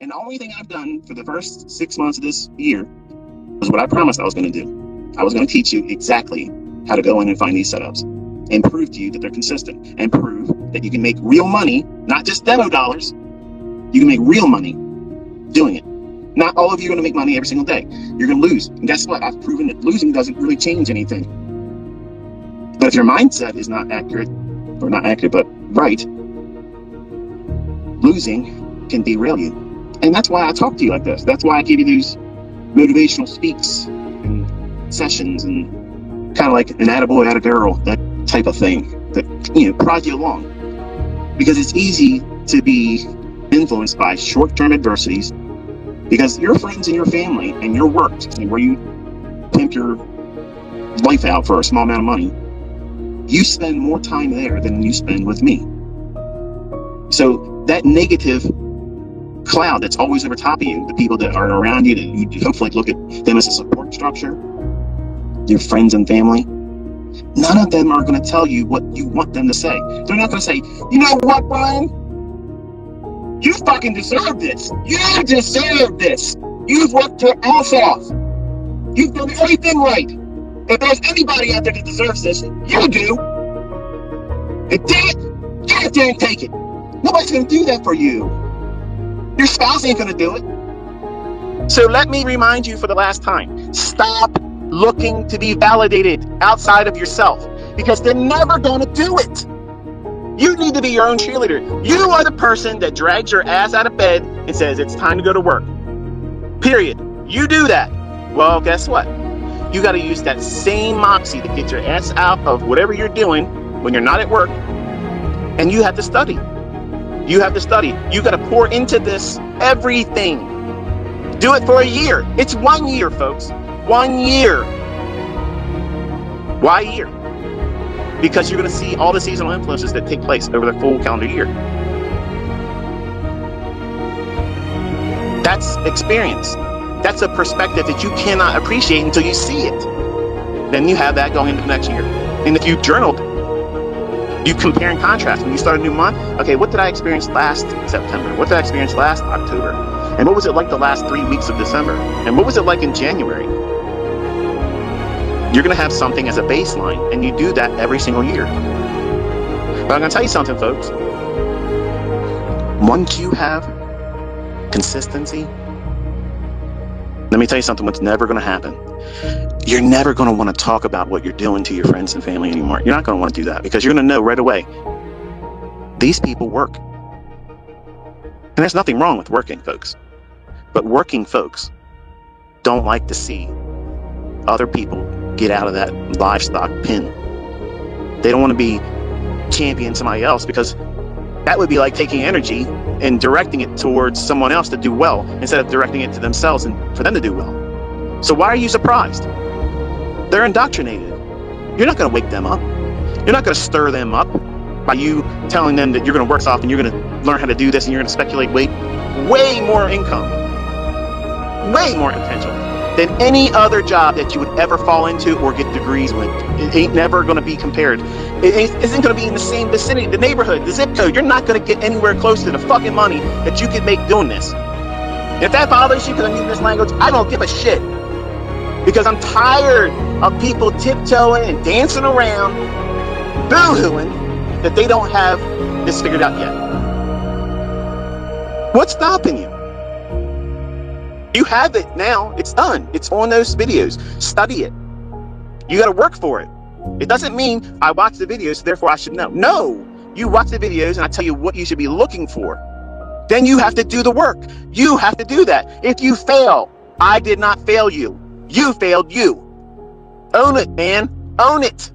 And the only thing I've done for the first 6 months of this year was what I promised I was going to do. I was going to teach you exactly how to go in and find these setups and prove to you that they're consistent and prove that you can make real money, not just demo dollars. You can make real money doing it. Not all of you are going to make money every single day. You're going to lose. And guess what? I've proven that losing doesn't really change anything. But if your mindset is not accurate, or not accurate, but right, losing can derail you. And that's why I talk to you like this. That's why I give you these motivational speaks and sessions and kind of like an attaboy, attagirl, that type of thing that, prod you along. Because it's easy to be influenced by short-term adversities because your friends and your family and your work and where you pimp your life out for a small amount of money, you spend more time there than you spend with me. So that negative cloud that's always over top of you, the people that are around you, that you hopefully look at them as a support structure, your friends and family, none of them are going to tell you what you want them to say. They're not going to say, you know what, Brian? You fucking deserve this. You deserve this. You've worked your ass off. You've done everything right. If there's anybody out there that deserves this, you do. And damn it, get out there and take it. Nobody's going to do that for you. Your spouse ain't going to do it. So let me remind you for the last time, stop looking to be validated outside of yourself because they're never going to do it. You need to be your own cheerleader. You are the person that drags your ass out of bed and says it's time to go to work. Period. You do that. Well, guess what? You got to use that same moxie to get your ass out of whatever you're doing when you're not at work. And you have to study. You have to study. You got to pour into this everything. Do it for a year. It's 1 year, folks. 1 year. Why a year? Because you're going to see all the seasonal influences that take place over the full calendar year. That's experience. That's a perspective that you cannot appreciate until you see it. Then you have that going into the next year. And if you journaled, you compare and contrast. When you start a new month, okay, what did I experience last September? What did I experience last October? And what was it like the last 3 weeks of December? And what was it like in January? You're going to have something as a baseline, and you do that every single year. But I'm going to tell you something, folks. Once you have consistency, let me tell you something, what's never going to happen. You're never going to want to talk about what you're doing to your friends and family anymore. You're not going to want to do that because you're going to know right away, these people work. And there's nothing wrong with working, folks. But working folks don't like to see other people get out of that livestock pen. They don't want to be championing somebody else because that would be like taking energy and directing it towards someone else to do well instead of directing it to themselves and for them to do well. So why are you surprised? They're indoctrinated. You're not going to wake them up. You're not going to stir them up by you telling them that you're going to work soft and you're going to learn how to do this and you're going to speculate way more income, way more potential than any other job that you would ever fall into or get degrees with. It ain't never going to be compared. It isn't going to be in the same vicinity, the neighborhood, the zip code. You're not going to get anywhere close to the fucking money that you could make doing this. If that bothers you because I'm using this language, I don't give a shit. Because I'm tired of people tiptoeing and dancing around, boo-hooing that they don't have this figured out yet. What's stopping you? You have it now. It's done. It's on those videos. Study it. You got to work for it. It doesn't mean I watch the videos, therefore I should know. No, you watch the videos and I tell you what you should be looking for. Then you have to do the work. You have to do that. If you fail, I did not fail you. You failed you. Own it, man. Own it.